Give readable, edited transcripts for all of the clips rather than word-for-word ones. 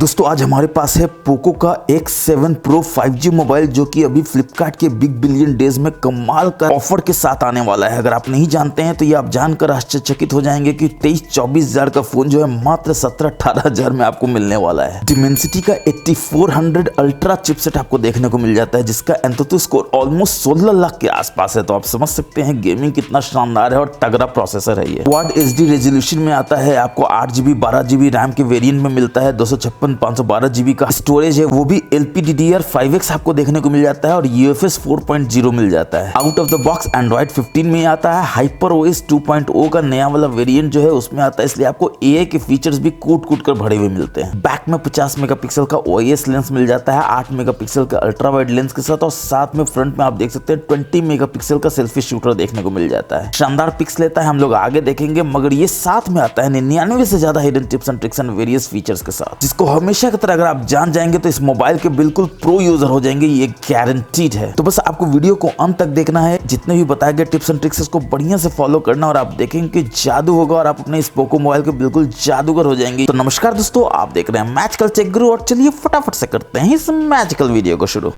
दोस्तों आज हमारे पास है पोको का X7 Pro 5G मोबाइल जो कि अभी फ्लिपकार्ट के बिग बिलियन डेज में कमाल का ऑफर के साथ आने वाला है। अगर आप नहीं जानते हैं तो ये आप जानकर आश्चर्यचकित हो जाएंगे कि 23-24 हजार का फोन जो है मात्र 17-18 हजार में आपको मिलने वाला है। डिमेंसिटी का 8400 अल्ट्रा चिपसेट आपको देखने को मिल जाता है जिसका एंतुतु स्कोर ऑलमोस्ट 16 लाख के आसपास है। तो आप समझ सकते हैं गेमिंग कितना शानदार है और तगड़ा प्रोसेसर है। ये क्वाड HD रेजोल्यूशन में आता है, आपको 8GB 12GB रैम के वेरिएंट में मिलता है, 256-512GB का स्टोरेज है, वो भी LPDDR5X आपको देखने को मिल जाता है और UFS 4.0 मिल जाता है। Out of the box Android 15 में आता है। HyperOS 2.0 का नया वाला वेरिएंट जो है उसमें आता है, इसलिए आपको AI के फीचर्स भी कूट कर भरे हुए मिलते हैं। बैक में 50 मेगापिक्सल का OIS लेंस मिल जाता है, 8 मेगापिक्सल का अल्ट्रा वाइड लेंस के साथ, और साथ में फ्रंट में आप देख सकते हैं 20 मेगापिक्सल का सेल्फी शूटर देखने को मिल जाता है। शानदार पिक्स लेता है, हम लोग आगे देखेंगे, मगर ये साथ में आता है 99 से ज्यादा hidden tips and tricks and various features के साथ, जिसको हमेशा की तरह अगर आप जान जाएंगे तो इस मोबाइल के बिल्कुल प्रो यूजर हो जाएंगे, ये गारंटीड है। तो बस आपको वीडियो को अंत तक देखना है, जितने भी बताए गए टिप्स एंड ट्रिक्स उसको बढ़िया से फॉलो करना और आप देखेंगे कि जादू होगा और आप अपने इस पोको मोबाइल के बिल्कुल जादूगर हो जाएंगे। तो नमस्कार दोस्तों, आप देख रहे हैं मैजिकल टेक गुरु और चलिए फटाफट से करते हैं इस मैजिकल वीडियो को शुरू।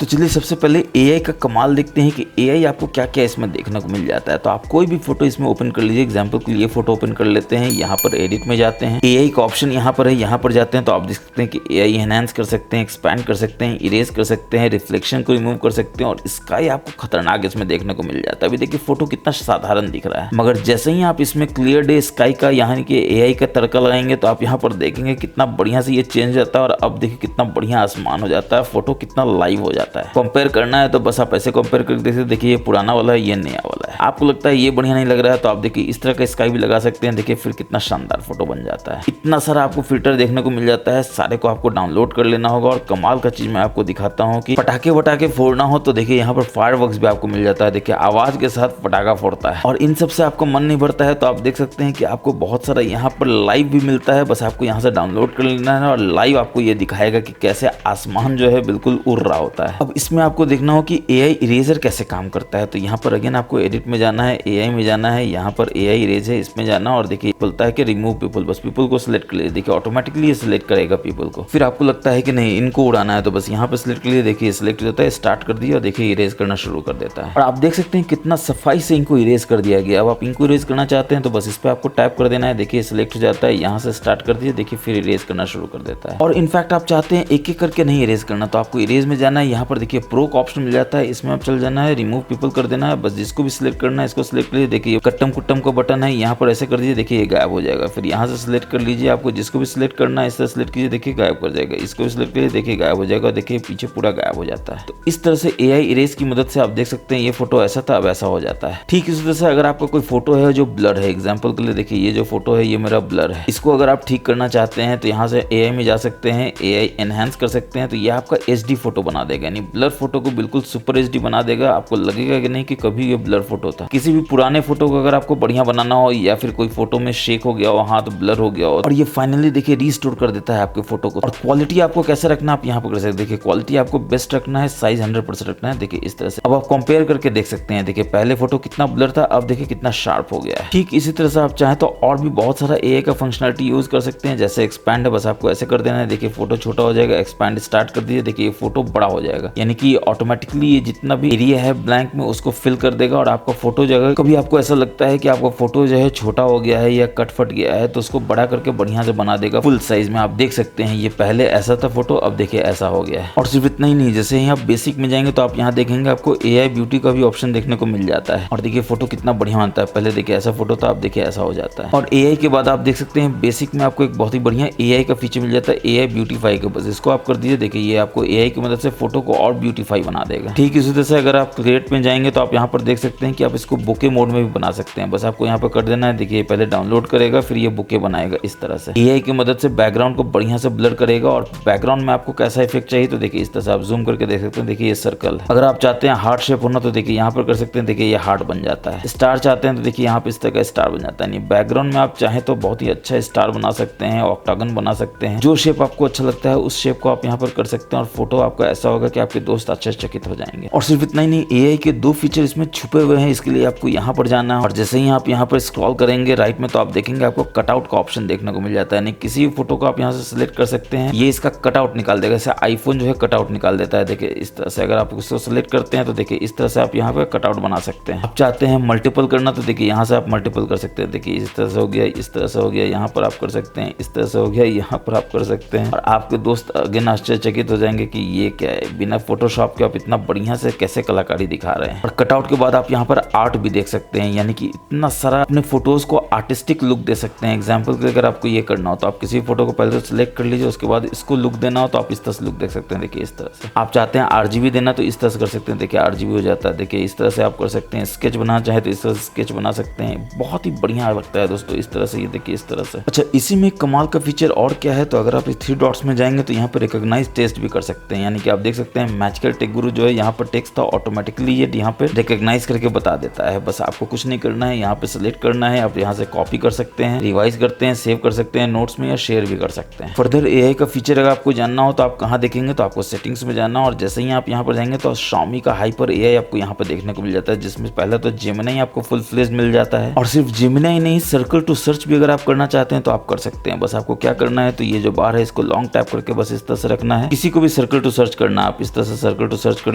तो चलिए सबसे पहले AI का कमाल देखते हैं कि AI आपको क्या क्या इसमें देखने को मिल जाता है। तो आप कोई भी फोटो इसमें ओपन कर लीजिए, एग्जांपल के लिए फोटो ओपन कर लेते हैं, यहाँ पर एडिट में जाते हैं, AI का ऑप्शन यहाँ पर है, यहाँ पर जाते हैं तो आप देख सकते हैं कि AI एनहांस कर सकते हैं, एक्सपैंड कर सकते हैं, इरेज कर सकते हैं, रिफ्लेक्शन को रिमूव कर सकते हैं और स्काई आपको खतरनाक इसमें देखने को मिल जाता है। अभी देखिए फोटो कितना साधारण दिख रहा है, मगर जैसे ही आप इसमें क्लियर डे स्काई का यहाँ के AI का तड़का लगाएंगे तो आप यहाँ पर देखेंगे कितना बढ़िया से ये चेंज जाता है और अब देखिए कितना बढ़िया आसमान हो जाता है, फोटो कितना लाइव हो जाता है। कंपेयर करना है तो बस आप ऐसे कंपेयर कर देखिए, देखिए ये पुराना वाला है, ये नया वाला है। आपको लगता है ये बढ़िया नहीं लग रहा है तो आप देखिए इस तरह का स्काई भी लगा सकते हैं, देखिए फिर कितना शानदार फोटो बन जाता है। इतना सारा आपको फिल्टर देखने को मिल जाता है, सारे को आपको डाउनलोड कर लेना होगा। और कमाल का चीज मैं आपको दिखाता हूँ कि पटाखे वटाखे फोड़ना हो तो देखिए यहाँ पर फायरवर्क्स भी आपको मिल जाता है, देखिए आवाज के साथ पटाखा फोड़ता है। और इन सब से आपको मन नहीं भरता है तो आप देख सकते हैं कि आपको बहुत सारा यहाँ पर लाइव भी मिलता है, बस आपको यहाँ से डाउनलोड कर लेना है और लाइव आपको ये दिखाएगा कि कैसे आसमान जो है बिल्कुल उड़ रहा होता है। अब इसमें आपको देखना हो कि AI इरेजर कैसे काम करता है। तो यहाँ पर अगेन आपको एडिट में जाना है, AI में जाना है, यहाँ पर AI इरेज है, इसमें जाना और देखिए बोलता है कि रिमूव पीपल, बस पीपल को सिलेक्ट कर लीजिए, देखिए ऑटोमेटिकली ये सिलेक्ट करेगा पीपल को। फिर आपको लगता है कि नहीं इनको उड़ाना है तो बस यहाँ पर सिलेक्ट कर लीजिए, देखिए सिलेक्ट हो जाता है, स्टार्ट कर दिया और देखिए इरेज करना शुरू कर देता है। और आप देख सकते हैं कितना सफाई से इनको इरेज कर दिया गया। अब आप इनको इरेज करना चाहते हैं तो बस इस पर आपको टैप कर देना है, देखिए सिलेक्ट हो जाता है, यहाँ से स्टार्ट कर दिया, देखिए फिर इरेज करना शुरू कर देता है। और इनफैक्ट आप चाहते हैं एक एक करके नहीं इरेज करना तो आपको इरेज में जाना है, यहाँ पर देखिए प्रो का ऑप्शन मिल जाता है, इसमें आप चल जाना है, रिमूव पीपल कर देना है, बस जिसको भी सिलेक्ट करना है इसको सिलेक्ट कीजिए, देखिए कट्टम कुट्टम का बटन है, यहाँ पर ऐसे कर दीजिए, देखिए ये गायब हो जाएगा। फिर यहाँ से सिलेक्ट कर लीजिए, आपको जिसको भी सिलेक्ट करना है इस तरह सिलेक्ट कीजिए, देखिए गायब कर जाएगा, इसको भी सिलेक्ट कीजिए, देखिए गायब हो जाएगा, देखिए पीछे पूरा गायब हो जाता है। तो इस तरह से AI इरेज की मदद से आप देख सकते हैं ये फोटो ऐसा था अब ऐसा हो जाता है। ठीक इसी तरह से अगर आपका कोई फोटो है जो ब्लर है, एग्जाम्पल के लिए देखिए ये जो फोटो है ये मेरा ब्लर है, इसको अगर आप ठीक करना चाहते हैं तो यहाँ से AI में जा सकते हैं, AI एनहांस कर सकते हैं, तो ये आपका HD फोटो बना देगा, यानी ब्लर फोटो को बिल्कुल सुपर HD बना देगा। आपको लगेगा कि नहीं कि कभी ये ब्लर फोटो था। किसी भी पुराने फोटो को अगर आपको बढ़िया बनाना हो या फिर कोई फोटो में शेक हो गया हो, हाथ ब्लर हो गया हो, और ये फाइनली देखिए रीस्टोर कर देता है आपके फोटो को। और क्वालिटी आपको कैसे रखना आप यहाँ पर कर सकते हैं, देखिए क्वालिटी आपको बेस्ट रखना है, साइज 100% रखना है, देखिए इस तरह से। अब आप कंपेयर करके देख सकते हैं, देखिए पहले फोटो कितना ब्लर था, अब देखिए कितना शार्प हो गया है। ठीक इसी तरह से आप चाहें तो और भी बहुत सारा AI का फंक्शनलिटी यूज कर सकते हैं, जैसे एक्सपैंड है, बस आपको ऐसे कर देना है, देखिए फोटो छोटा हो जाएगा, एक्सपैंड स्टार्ट कर दीजिए, देखिए ये फोटो बड़ा हो जाएगा, यानी कि ऑटोमेटिकली ये जितना भी एरिया है ब्लैंक में उसको फिल कर देगा। और आपका फोटो जो है कभी आपको ऐसा लगता है कि आपका फोटो जो है छोटा हो गया है या कट फट गया है तो उसको बड़ा करके बढ़िया से बना देगा फुल साइज में। आप देख सकते हैं ये पहले ऐसा था फोटो, अब देखिए ऐसा हो गया है। और सिर्फ इतना ही नहीं, जैसे ही आप बेसिक में जाएंगे तो आप यहाँ देखेंगे आपको AI ब्यूटी का भी ऑप्शन देखने को मिल जाता है और देखिए फोटो कितना बढ़िया बनता है। पहले देखिए ऐसा फोटो था, अब देखिए ऐसा हो जाता है। और AI के बाद आप देख सकते हैं बेसिक में आपको एक बहुत ही बढ़िया AI का फीचर मिल जाता है, AI ब्यूटीफाई का, बस इसको आप कर दीजिए, देखिए ये आपको AI की मदद से फोटो को और ब्यूटीफाई बना देगा। ठीक इसी तरह से अगर आप क्रिएट में जाएंगे तो आप यहाँ पर देख सकते हैं कि आप इसको बुके मोड में भी बना सकते हैं, बस आपको यहाँ पर कर देना है, देखिए पहले डाउनलोड करेगा फिर ये बुके बनाएगा इस तरह से। AI की मदद से बैकग्राउंड को बढ़िया से ब्लर करेगा और बैकग्राउंड में आपको कैसा इफेक्ट चाहिए तो देखिए इस तरह से आप जूम करके देख सकते हैं, देखिए ये सर्कल है। अगर आप चाहते हैं हार्ट शेप होना तो देखिए यहाँ पर कर सकते हैं, देखिए ये हार्ट बन जाता है। स्टार चाहते हैं तो देखिए यहाँ पे इस तरह का स्टार बन जाता है। बैकग्राउंड में आप चाहें तो बहुत ही अच्छा स्टार बना सकते हैं, ऑक्टागन बना सकते हैं, जो शेप आपको अच्छा लगता है उस शेप को आप यहाँ पर कर सकते हैं। और फोटो आपका ऐसा होगा कि के आपके दोस्त आश्चर्यचकित हो जाएंगे। और सिर्फ इतना ही नहीं, एआई के 2 फीचर इसमें छुपे हुए हैं। इसके लिए आपको यहाँ पर जाना है और जैसे ही आप यहाँ पर स्क्रॉल करेंगे राइट में तो आप देखेंगे आपको कटआउट का ऑप्शन देखने को मिल जाता है। यानी किसी भी फोटो को आप यहाँ से सिलेक्ट कर सकते हैं, ये इसका कटआउट निकाल देगा। जैसे आईफोन जो है कटआउट निकाल देता है, देखिए इस तरह से। अगर आप उसको सिलेक्ट करते हैं तो देखिए इस तरह से आप यहाँ पे कटआउट बना सकते हैं। आप चाहते हैं मल्टीपल करना तो देखिए यहाँ से आप मल्टीपल कर सकते हैं। देखिए इस तरह से हो गया, इस तरह से हो गया, यहाँ पर आप कर सकते हैं, इस तरह से हो गया, यहाँ पर आप कर सकते हैं। और आपके दोस्त अगेन आश्चर्यचकित हो जाएंगे कि ये क्या है, बिना फोटोशॉप के आप इतना बढ़िया से कैसे कलाकारी दिखा रहे हैं। और कटआउट के बाद आप यहाँ पर आर्ट भी देख सकते हैं, यानी कि इतना सारा अपने फोटोज को आर्टिस्टिक लुक दे सकते हैं। एग्जाम्पल के अगर आपको ये करना हो तो आप किसी फोटो को पहले तो सिलेक्ट कर लीजिए, उसके बाद इसको लुक देना हो तो आप इस तरह से लुक देख सकते हैं। देखिए इस तरह से। आप चाहते हैं आरजीबी देना तो इस तरह से कर सकते हैं, देखिए आरजीबी हो जाता है। देखिए इस तरह से आप कर सकते हैं। स्केच बनाना चाहे तो इस तरह से स्केच बना सकते हैं। बहुत ही बढ़िया लगता है दोस्तों इस तरह से। ये देखिए इस तरह से। अच्छा, इसी में कमाल का फीचर और क्या है, तो अगर आप 3 डॉट्स में जाएंगे तो यहाँ पर रिकॉग्नाइज टेक्स्ट भी कर सकते हैं। यानी कि आप देख सकते हैं मैजिकल टेक गुरु जो है यहाँ पर टेक्स्ट था, ऑटोमेटिकली ये यहाँ पे रिकॉग्नाइज करके बता देता है। बस आपको कुछ नहीं करना है, यहाँ पे सिलेक्ट करना है, आप यहाँ से कॉपी कर सकते हैं, रिवाइज करते हैं, सेव कर सकते हैं नोट्स में या शेयर भी कर सकते हैं। फर्दर एआई का फीचर अगर आपको जानना हो तो आप कहाँ देखेंगे, तो आपको सेटिंग्स में जाना, और जैसे ही आप यहाँ पर जाएंगे तो Xiaomi का हाइपर एआई आपको यहाँ पर देखने को मिल जाता है, जिसमें पहले तो जेमिनी आपको फुल फ्लेज मिल जाता है। और सिर्फ जेमिनी ही नहीं, सर्कल टू सर्च भी अगर आप करना चाहते हैं तो आप कर सकते हैं। बस आपको क्या करना है, तो ये जो बार है इसको लॉन्ग टैप करके बस इस तरह से रखना है। किसी को भी सर्कल टू सर्च करना, आप इस तरह से सर्कल टू सर्च कर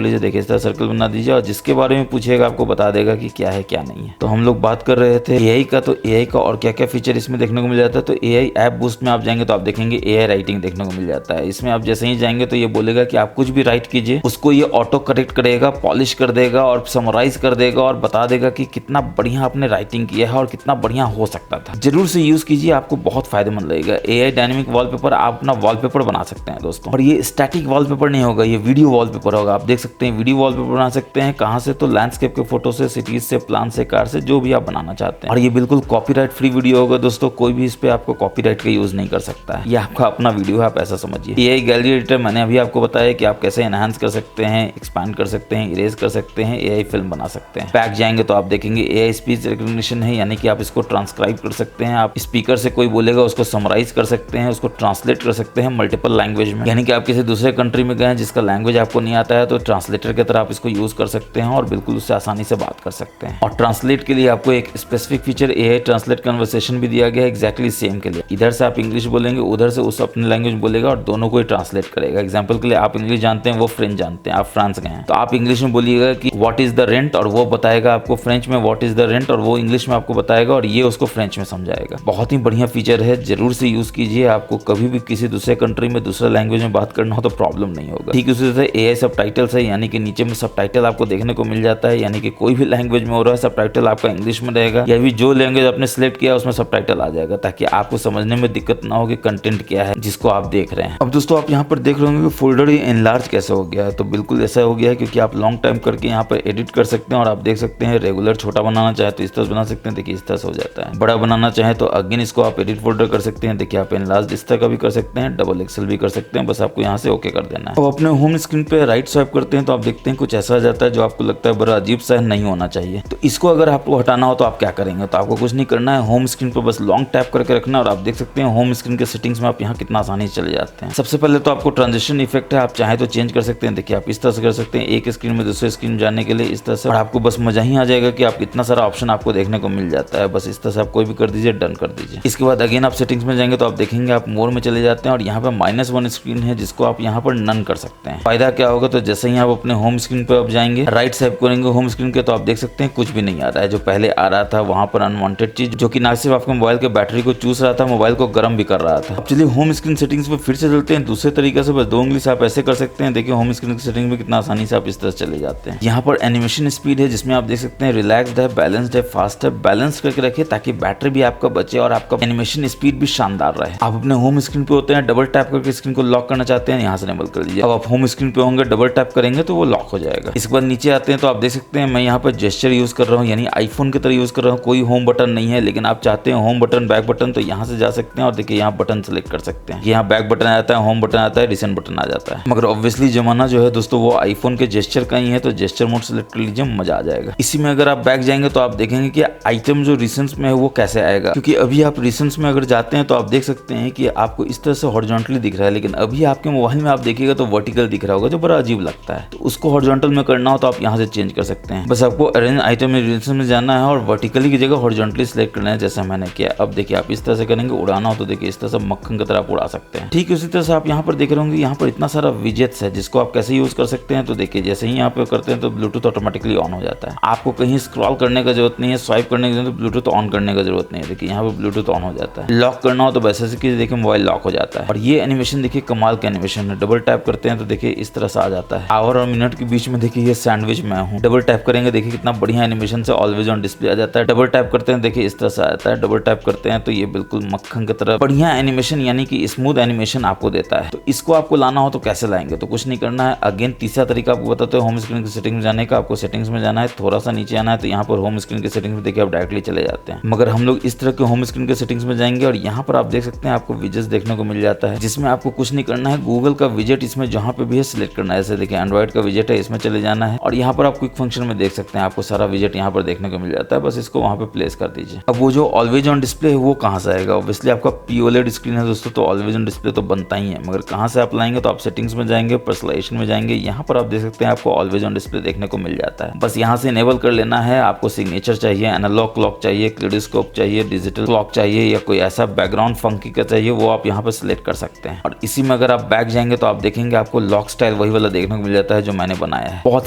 लीजिए। देखिए इस तरह सर्कल बना दीजिए और जिसके बारे में पूछेगा आपको बता देगा कि क्या है क्या नहीं है। तो हम लोग बात कर रहे थे एआई का, तो एआई का और क्या क्या फीचर इसमें देखने को मिल जाता है। तो एआई ऐप बूस्ट में आप जाएंगे तो आप देखेंगे एआई राइटिंग देखने को मिल जाता है। इसमें आप जैसे ही जाएंगे तो ये बोलेगा कि आप कुछ भी राइट कीजिए, उसको ये ऑटो करेक्ट करेगा, पॉलिश कर देगा और समराइज कर देगा और बता देगा कि कितना बढ़िया आपने राइटिंग किया है और कितना बढ़िया हो सकता था। जरूर से यूज कीजिए, आपको बहुत फायदेमंद लगेगा। एआई डायनेमिक वॉलपेपर, आप अपना वॉलपेपर बना सकते हैं दोस्तों। और ये स्टैटिक वॉलपेपर नहीं होगा, ये वीडियो वॉलपेपर होगा। आप देख सकते हैं वीडियो वॉलपेपर बना सकते हैं। कहां से, तो लैंडस्केप के फोटो से, सिटीज से, प्लान से, कार से, जो भी आप बनाना चाहते हैं। और ये बिल्कुल कॉपीराइट फ्री वीडियो होगा दोस्तों, कोई भी इस पे आपको कॉपीराइट का यूज नहीं कर सकता है। ये आपका अपना वीडियो है, आप ऐसा समझिए। एआई गैलरी एडिटर मैंने अभी आपको बताया कि आप कैसे एनहांस कर सकते हैं, एक्सपैंड कर सकते हैं, इरेज कर सकते हैं, एआई फिल्म बना सकते हैं। बैक जाएंगे तो आप देखेंगे एआई स्पीच रिकॉग्निशन है, यानी कि आप इसको ट्रांसक्राइब कर सकते हैं। आप स्पीकर से कोई बोलेगा उसको समराइज कर सकते हैं, उसको ट्रांसलेट कर सकते हैं मल्टीपल लैंग्वेज में। यानी कि आप किसी दूसरे कंट्री में गए जिसका लैंग्वेज आपको नहीं आता है तो ट्रांसलेटर की तरह आप इसको यूज कर सकते हैं और बिल्कुल उससे आसानी से बात कर सकते हैं। और ट्रांसलेट के लिए आपको एक specific feature AI translate conversation भी दिया गया है, एग्जैक्टली सेम के लिए। इधर से आप इंग्लिश बोलेंगे, उधर से उस अपनी लैंग्वेज बोलेगा और दोनों को ही ट्रांसलेट करेगा। एग्जाम्पल के लिए आप इंग्लिश जानते हैं, वो फ्रेंच जानते हैं, आप फ्रांस गए हैं तो आप इंग्लिश में बोलिएगा कि व्हाट इज द रेंट, और वो बताएगा आपको फ्रेंच में व्हाट इज द रेंट, और वो इंग्लिश में आपको बताएगा और ये उसको फ्रेंच में समझाएगा। बहुत ही बढ़िया फीचर है, जरूर से यूज कीजिए। आपको कभी भी किसी दूसरे कंट्री में दूसरा लैंग्वेज में बात करना हो तो प्रॉब्लम नहीं होगा। ठीक उसी तरह एआई सबटाइटल्स है, यानी कि नीचे में सबटाइटल आपको देखने को मिल जाता है। यानी कि कोई भी लैंग्वेज में हो रहा है सबटाइटल आपका इंग्लिश में रहेगा, या भी जो लैंग्वेज आपने सिलेक्ट किया उसमें सबटाइटल आ जाएगा, ताकि आपको समझने में दिक्कत ना हो कि कंटेंट क्या है जिसको आप देख रहे हैं। अब दोस्तों आप यहाँ पर देख रहे होंगे कि फोल्डर ही एनलार्ज कैसे हो गया है, तो बिल्कुल ऐसा हो गया है क्योंकि आप लॉन्ग टाइम करके यहाँ पर एडिट कर सकते हैं। और आप देख सकते हैं रेगुलर छोटा बनाना चाहे तो इस तरह से बना सकते हैं, देखिए इस तरह से हो जाता है। बड़ा बनाना चाहे तो अगेन इसको आप एडिट फोल्डर कर सकते हैं, देखिए आप एनलार्ज इस तरह का भी कर सकते हैं, डबल एक्सेल भी कर सकते हैं। बस आपको यहाँ से ओके कर देना है। अब अपने होम स्क्रीन पे राइट स्वाइप करते हैं तो आप देखते हैं कुछ ऐसा आ जाता है जो आपको लगता है बड़ा अजीब सा नहीं होना चाहिए। तो इसको अगर आपको हटाना हो तो आप क्या करेंगे, तो आपको कुछ नहीं करना है, होम स्क्रीन पर बस लॉन्ग टैप करके रखना है। और आप देख सकते हैं होम स्क्रीन के सेटिंग्स में आप यहाँ कितना आसानी से चले जाते हैं। सबसे पहले तो आपको ट्रांजिशन इफेक्ट है, आप चाहे तो चेंज कर सकते हैं। देखिए आप इस तरह से कर सकते हैं, एक स्क्रीन में दूसरे स्क्रीन जाने के लिए इस तरह से, और आपको बस मजा ही आ जाएगा कि आप इतना सारा ऑप्शन आपको देखने को मिल जाता है। बस इस तरह से आप कोई भी कर दीजिए, डन कर दीजिए। इसके बाद अगेन आप सेटिंग्स में जाएंगे तो आप देखेंगे आप मोर में चले जाते हैं और यहाँ पे -1 स्क्रीन है जिसको आप यहाँ पर नन कर सकते हैं। फायदा क्या होगा, तो जैसे ही आप अपने होम स्क्रीन पे आप जाएंगे, राइट स्वाइप करेंगे होम स्क्रीन के, तो आप देख सकते हैं कुछ भी नहीं आ रहा है। जो पहले आ रहा था वहां पर अनवांटेड चीज, जो कि ना सिर्फ आपके मोबाइल के बैटरी को चूस रहा था, मोबाइल को गर्म भी कर रहा था। अब चलिए होम स्क्रीन सेटिंग्स पे फिर से चलते हैं दूसरे तरीके से। बस 2 उंगली से आप ऐसे कर सकते हैं। देखिए होम स्क्रीन की सेटिंग में कितना आसानी से आप इस तरह से चले जाते हैं। यहाँ पर एनिमेशन स्पीड है जिसमें आप देख सकते हैं रिलैक्स्ड है, बैलेंस्ड है, फास्ट है। बैलेंस करके रखिए ताकि बैटरी भी आपका बचे और आपका एनिमेशन स्पीड भी शानदार रहे। आप अपने होम स्क्रीन पे होते हैं, डबल टैप करके स्क्रीन को लॉक करना चाहते हैं, यहाँ से इनेबल कर लीजिए। अब आप होम स्क्रीन पे होंगे, डबल टैप करेंगे तो वो लॉक हो जाएगा। इसके बाद नीचे आते हैं तो आप देख सकते हैं मैं यहाँ पर जेस्चर यूज कर रहा हूँ, यानी आईफोन की तरह यूज कर रहा हूँ। कोई होम बटन नहीं है, लेकिन आप चाहते हैं होम बटन, बैक बटन, तो यहाँ से जा सकते हैं और देखिए यहाँ बटन सेलेक्ट कर सकते हैं। यहाँ बैक बटन आता है, होम बटन आता है, रिसेंट बटन आ जाता है। मगर ऑब्वियसली जमाना जो है दोस्तों वो आईफोन के जेस्चर का ही है, तो जेस्चर मोड सेलेक्ट कर लीजिए, मजा आ जाएगा। इसी में अगर आप बैक जाएंगे तो आप देखेंगे कि आइटम जो रिसेंट्स में है वो कैसे आएगा, क्योंकि अभी आप रिसेंट्स में अगर जाते हैं तो आप देख सकते हैं कि आपको इस तरह से हॉरिजॉन्टली दिख रहा है, लेकिन अभी आपके मोबाइल में आप देखिएगा तो वर्टिकल दिख रहा होगा जो बड़ा अजीब लगता है। तो उसको हॉरिजॉन्टल में करना हो तो आप यहाँ से चेंज कर सकते हैं। बस आपको अरेंज आइटम में जाना है और वर्टिकली की जगह हॉरिजॉन्टली सिलेक्ट करना है, जैसा मैंने किया। अब देखिए आप इस तरह से करेंगे, उड़ाना हो तो देखिए इस तरह से मक्खन की तरह आप उड़ा सकते हैं। ठीक उसी तरह से आप यहाँ पर देख रहे होंगे, यहाँ पर इतना सारा विजेट्स है जिसको आप कैसे यूज कर सकते हैं। तो देखिए जैसे ही यहाँ पे करते हैं तो ब्लूटूथ ऑटोमेटिकली ऑन हो जाता है। आपको कहीं स्क्रॉल करने का जरूरत नहीं है, स्वाइप करने की जरूरत, ब्लूटूथ ऑन करने का जरूरत नहीं है। देखिए यहाँ पे ब्लूटूथ ऑन हो जाता है। लॉक करना हो तो वैसे से देखिए मोबाइल लॉक हो जाता है। और ये एनिमेशन देखिए कमाल का एनिमेशन है। डबल टैप करते हैं तो देखिए इस तरह से आ जाता है। आवर और मिनट के बीच में देखिए ये सैंडविच मैं हूँ। डबल टैप करेंगे देखिए कितना बढ़िया एनिमेशन से ऑलवेज ऑन डिस्प्ले आ जाता है। डबल टैप करते हैं देखिए इस तरह से आ जाता है। डबल टैप करते हैं तो ये बिल्कुल मक्खन की तरह बढ़िया एनिमेशन यानी कि स्मूथ एनिमेशन आपको देता है। तो इसको आपको लाना हो तो कैसे लाएंगे, तो कुछ नहीं करना है। अगेन तीसरा तरीका आपको बताते हैं होम स्क्रीन की सेटिंग में जाने का। आपको सेटिंग्स में जाना है, थोड़ा सा नीचे आना है तो यहाँ पर होम स्क्रीन की सेटिंग्स में देखिए आप डायरेक्टली चले जाते हैं। मगर हम लोग इस तरह के होम स्क्रीन के सेटिंग्स में जाएंगे और यहाँ पर आप देख सकते हैं आपको विजेट्स देखने को मिल जाता है, जिसमें आपको कुछ नहीं करना है। गूगल का विजेट इसमें जहाँ पे भी है सिलेक्ट करना है। जैसे देखिए एंड्रॉइड का विजेट है, इसमें चले जाना है और यहाँ पर आप क्विक फंक्शन में देख सकते हैं आपको सारा विजेट यहाँ पर देखने को मिल जाता है। बस इसको वहाँ पे प्लेस कर दीजिए। अब वो जो ऑलवेज ऑन डिस्प्ले है वो कहाँ से आएगा? ऑब्वियसली आपका पीओलेड स्क्रीन है दोस्तों, तो ऑलवेज ऑन डिस्प्ले तो बनता ही है। मगर कहाँ से आप लाएंगे, तो आप सेटिंग्स में जाएंगे, पर्सनलाइजेशन में जाएंगे, यहाँ पर आप देख सकते हैं आपको ऑलवेज ऑन डिस्प्ले देखने को मिल जाता है। बस यहाँ से इनेबल कर लेना है। आपको सिग्नेचर चाहिए, एनालॉग क्लॉक चाहिए, क्लेडोस्कोप चाहिए, डिजिटल क्लॉक चाहिए या कोई ऐसा बैकग्राउंड फंकी का चाहिए, वो आप यहाँ पर सिलेक्ट कर सकते हैं। और इसी में अगर आप बैक जाएंगे तो आप देखेंगे आपको लॉक स्टाइल वही वाला देखने को मिल जाता है जो मैंने बनाया है। बहुत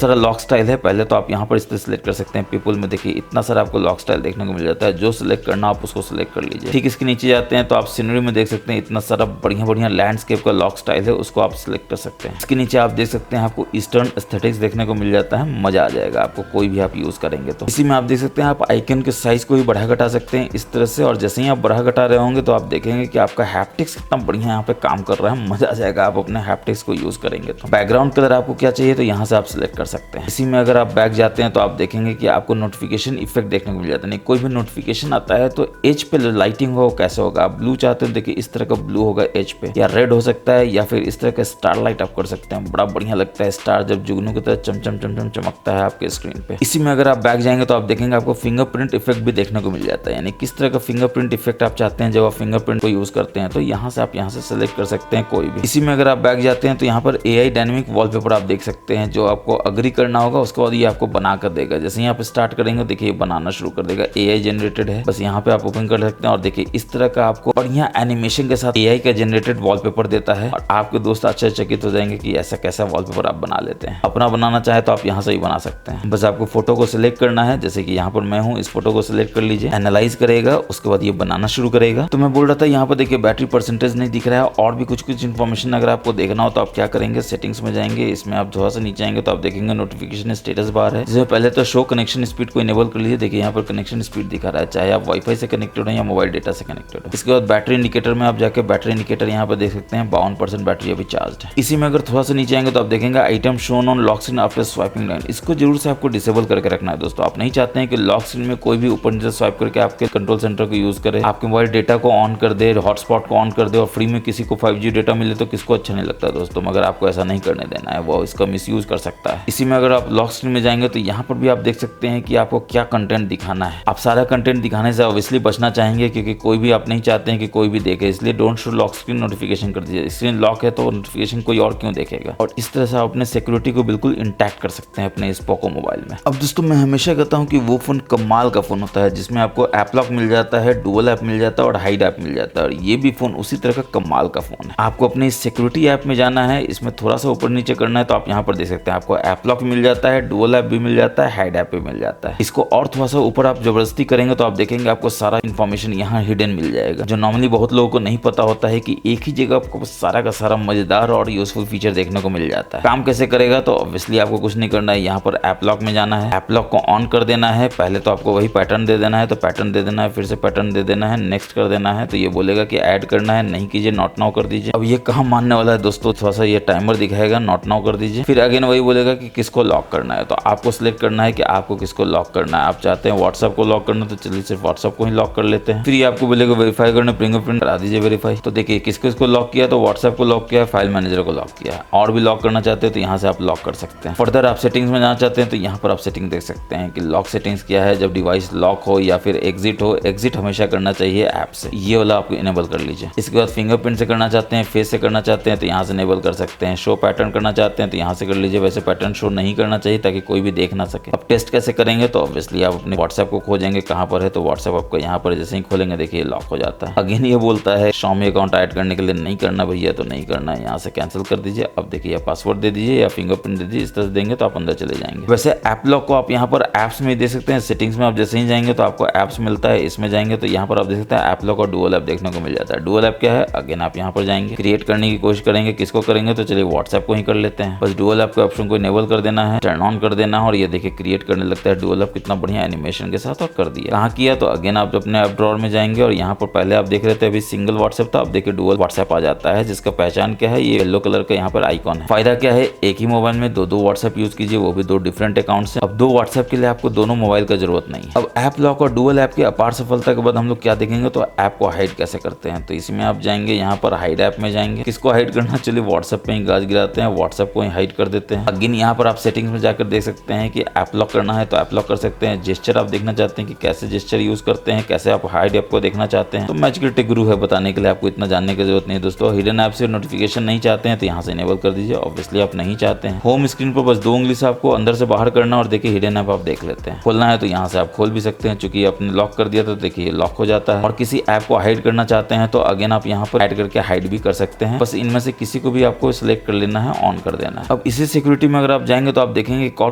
सारा लॉक स्टाइल है। पहले तो आप यहाँ पर इस तरह सिलेक्ट कर सकते हैं। पीपल में देखिए इतना सारा आपको लॉक स्टाइल देखने को मिल जाता है। जो सिलेक्ट करना आप उसको सिलेक्ट कर लीजिए। ठीक इसके नीचे जाते हैं तो आप सीनरी में देख सकते हैं इतना सारा बढ़िया बढ़िया लैंडस्केप का लॉक स्टाइल है, उसको आप सिलेक्ट कर सकते हैं। इसके नीचे आप देख सकते हैं आपको ईस्टर्न एस्थेटिक्स देखने को मिल जाता है। मजा आ जाएगा आपको, कोई भी आप यूज करेंगे तो। इसी में आप देख सकते हैं आप आइकन के साइज को भी बढ़ा घटा सकते हैं इस तरह से। और जैसे ही आप बढ़ा घटा रहे होंगे तो आप देखेंगे कि आपका हैप्टिक्स कितना बढ़िया यहाँ पे काम कर रहा है। मजा आ जाएगा आप अपने हैप्टिक्स को यूज करेंगे तो। बैकग्राउंड कलर आपको क्या चाहिए तो यहाँ से आप सिलेक्ट कर सकते हैं। इसी में अगर आप बैक जाते हैं तो आप देखेंगे कि आपको नोटिफिकेशन इफेक्ट देखने को मिल जाता है। नहीं कोई भी नोटिफिकेशन आता है तो एज पे लाइटिंग हो कैसे होगा। आप ब्लू चाहते हैं देखिए इस तरह का ब्लू होगा एज पे, या रेड हो सकता है, या फिर इस तरह का स्टार लाइट आप कर सकते हैं। बड़ा बढ़िया लगता है स्टार जब जुगनू की तरह चमचम चमचम चमकता है आपके स्क्रीन पे। इसी में अगर आप बैक जाएंगे तो आप देखेंगे आपको फिंगरप्रिंट इफेक्ट भी देखने को मिल जाता है। यानी किस तरह का फिंगरप्रिंट इफेक्ट आप चाहते हैं जब आप फिंगरप्रिंट को यूज करते हैं तो यहाँ से आप यहाँ से सेलेक्ट कर सकते हैं कोई भी। इसी में अगर आप बैक जाते हैं तो यहाँ पर AI डायनेमिक वॉलपेपर आप देख सकते हैं। जो आपको अग्री करना होगा उसके बाद ये आपको बना कर देगा। जैसे यहाँ पे स्टार्ट करेंगे देखिए बनाना शुरू कर देगा। AI जनरेटेड है, बस यहाँ पे आप ओपन कर सकते हैं और देखिए इस तरह का आपको बढ़िया एनिमेशन के साथ AI का जनरेटेड वॉलपेपर देता है। और आपके दोस्त आश्चर्यचकित हो जाएंगे कि ऐसा कैसा वॉलपेपर आप बना लेते हैं। अपना बनाना चाहे तो आप यहाँ से ही बना सकते हैं। बस आपको फोटो को सिलेक्ट करना है, जैसे कि यहाँ पर मैं हूँ, इस फोटो को सिलेक्ट कर लीजिए। एनालाइज करेगा, उसके बाद ये बनाना शुरू करेगा। तो मैं बोल रहा था यहाँ पर देखिए बैटरी परसेंटेज नहीं दिख रहा है। और भी कुछ कुछ इन्फॉर्मेशन अगर आपको देखना हो तो आप क्या करेंगे, सेटिंग्स में जाएंगे। इसमें आप थोड़ा सा नीचे आएंगे तो आप देखेंगे नोटिफिकेशन स्टेटस बार है, जिसमें पहले तो शो कनेक्शन स्पीड को इनेबल कर लीजिए। देखिए यहाँ पर कनेक्शन स्पीड दिखा रहा है, चाहे आप वाईफाई से कनेक्टेड हो या मोबाइल डेटा से कनेक्टेड हो। इसके बाद बैटरी इंडिकेटर में आप जाकर बैटरी इंडिकेटर यहाँ पर देख सकते हैं 52% बैटरी अभी चार्ज है। इसी में अगर थोड़ा सा नीचे आएंगे तो आप देखेंगे item shown on lock screen after swiping line. इसको जरूर से आपको डिसेबल करके रखना है दोस्तों। आप नहीं चाहते हैं कि लॉक स्क्रीन में कोई भी ऊपर नीचे स्वाइप करके आपके कंट्रोल सेंटर को यूज करे, आपके मोबाइल डेटा को ऑन कर दे, हॉटस्पॉट को ऑन कर दे और फ्री में किसी को 5G डेटा मिले तो किसको अच्छा नहीं लगता दोस्तों। मगर आपको ऐसा नहीं करने देना है, वो इसका मिसयूज कर सकता है। इसी में अगर आप लॉक स्क्रीन में जाएंगे तो यहाँ पर भी आप देख सकते हैं कि आपको क्या कंटेंट दिखाना है। आप सारा कंटेंट दिखाने से ऑब्वियसली बचना चाहेंगे क्योंकि कोई भी आप नहीं चाहते हैं कि कोई भी देखे, इसलिए don't show lock screen notification कर दीजिए। स्क्रीन लॉक है तो नोटिफिकेशन कोई और क्यों देखेगा। और इस तरह से आप अपने सिक्योरिटी को बिल्कुल इंटैक्ट कर सकते हैं अपने इस पोको मोबाइल में। अब दोस्तों मैं हमेशा कहता हूँ कि वो फोन कमाल का फोन होता है जिसमें आपको ऐप लॉक मिल जाता है, डुअल ऐप मिल जाता है और हाइड ऐप मिल जाता है। और ये भी फोन उसी तरह का कमाल का फोन है। आपको अपने इस सिक्योरिटी ऐप में जाना है, इसमें थोड़ा सा ऊपर नीचे करना है तो आप यहाँ पर देख सकते हैं आपको ऐप लॉक मिल जाता है, डुअल ऐप भी मिल जाता है, हाइड ऐप भी मिल जाता है। इसको और थोड़ा सा ऊपर आप जबरदस्ती करेंगे तो आप देखेंगे आपको सारा इन्फॉर्मेशन यहाँ हिडन मिल जाएगा, जो नॉर्मली बहुत लोगों को नहीं पता होता है कि एक ही जगह आपको सारा का सारा मजेदार और यूजफुल फीचर देखने को मिल जाता है। काम कैसे करेगा तो ऑब्वियसली आपको कुछ नहीं करना है, यहाँ पर ऐप लॉक में जाना है, ऐप लॉक को ऑन कर देना है। पहले तो आपको वही पैटर्न दे देना है, तो पैटर्न दे देना है, फिर से पैटर्न दे देना है, नेक्स्ट कर देना है। तो ये बोलेगा कि ऐड करना है, नहीं कीजिए, नॉट नाउ कर दीजिए। अब ये कहाँ मानने वाला है दोस्तों, थोड़ा सा ये टाइमर दिखाएगा, नॉट नाउ कर दीजिए। फिर अगेन वही बोलेगा कि किसको लॉक करना है, तो आपको सिलेक्ट करना है कि आपको किसको लॉक करना है। आप चाहते हैं व्हाट्सएप को लॉक करना तो चलिए सिर्फ व्हाट्सएप को ही लॉक कर लेते हैं। फिर ये आपको बोलेगा वेरीफाई करना, फिंगरप्रिंट करा दीजिए वेरीफाई। तो देखिए किसको इसको लॉक किया, तो व्हाट्सएप को लॉक किया, फाइल मैनेजर को लॉक किया। और भी लॉक करना चाहते हैं तो यहाँ से आप लॉक कर सकते हैं। फर्दर आप सेटिंग्स में जाना चाहते हैं तो यहाँ पर आप सेटिंग देख सकते हैं कि लॉक सेटिंग्स क्या है। जब डिवाइस लॉक हो या फिर एग्जिट हो, एग्जिट हमेशा करना चाहिए ऐप से, ये वाला आपको इनेबल कर लीजिए। इसके बाद फिंगरप्रिंट से करना चाहते हैं, फेस से करना चाहते हैं तो यहाँ से इनेबल कर सकते हैं। शो पैटर्न करना चाहते हैं तो यहाँ से कर लीजिए। वैसे पैटर्न शो नहीं करना चाहिए ताकि कोई भी देख ना सके। अब टेस्ट कैसे करेंगे तो ऑब्वियसली आप अपने व्हाट्सएप को खोजेंगे, कहाँ पर है तो व्हाट्सएप आपको यहाँ पर जैसे ही खोलेंगे देखिए लॉक हो जाता है। अगेन ये बोलता है Xiaomi अकाउंट ऐड करने के लिए नहीं करना भैया तो नहीं करना है, यहाँ से कैंसिल कर दीजिए। अब देखिए पासवर्ड दे दीजिए या फिंगरप्रिंट दे दीजिए, इस तरह से देंगे तो आप अंदर चले जाएंगे। वैसे ऐप लॉक को आप यहाँ पर ऐप्स में दे सकते हैं। सेटिंग्स में आप जैसे ही जाएंगे तो आपको ऐप्स मिलता है, इसमें जाएंगे तो यहाँ पर आप देख सकते हैं ऐप लॉक और डुअल ऐप देखने को मिल जाता है। डुअल ऐप क्या है, अगेन आप यहाँ पर जाएंगे, क्रिएट करने की कोशिश करेंगे। किसको करेंगे तो चलिए व्हाट्सएप को ही कर लेते हैं। बस डुअल ऐप के ऑप्शन को इनेबल कर देना है, टर्न ऑन कर देना है और ये देखिए क्रिएट करने लगता है डुअल ऐप कितना बढ़िया एनिमेशन के साथ, और कर दिया। कहाँ किया तो अगेन आप अपने ऐप ड्रॉअर में जाएंगे और यहाँ पर पहले आप देख रहे थे अभी सिंगल व्हाट्सएप था, अब देखिए डुअल व्हाट्सएप आ जाता है, जिसका पहचान क्या है, ये येलो कलर का यहाँ पर आइकॉन है। फायदा क्या है, एक ही मोबाइल में दो व्हाट्सएप यूज कीजिए, वो भी 2 डिफरेंट अकाउंट से। अब 2 व्हाट्सएप के लिए आपको दोनों मोबाइल का जरूरत नहीं। अब ऐप लॉक और डुअल ऐप की अपार सफलता के बाद हम लोग क्या देखेंगे तो ऐप को हाइड कैसे करते हैं। तो इसमें आप जाएंगे, यहाँ पर हाइड ऐप में जाएंगे। किसको हाइड करना, चलिए व्हाट्सएप पे ही गाज गिराते हैं, व्हाट्सएप को ही हाइड कर देते हैं। अगेन यहाँ पर आप सेटिंग्स में जाकर देख सकते हैं कि ऐप लॉक करना है तो ऐप लॉक कर सकते हैं। जेस्चर आप देखना चाहते हैं कि कैसे जेस्चर यूज करते हैं, कैसे आप हाइड ऐप को देखना चाहते हैं तो मैजिक टेक गुरु है बताने के लिए, आपको इतना जानने की जरूरत नहीं है दोस्तों। हिडन ऐप से नोटिफिकेशन नहीं चाहते हैं तो यहाँ से इनेबल कर दीजिए, ऑब्वियसली आप नहीं चाहते हैं। होम स्क्रीन पर बस 2 उंगली से आपको अंदर से बाहर करना और देखिए हिडन ऐप आप देख लेते हैं। खोलना है तो यहाँ से आप खोल भी सकते हैं, चूंकि आपने लॉक कर दिया तो देखिए लॉक हो जाता है। और किसी ऐप को हाइड करना चाहते हैं तो अगेन आप यहाँ पर ऐड करके हाइड भी कर सकते हैं। बस इनमें से किसी को भी आपको सिलेक्ट कर लेना है, ऑन कर देना है। अब इसी सिक्योरिटी में अगर आप जाएंगे तो आप देखेंगे एक और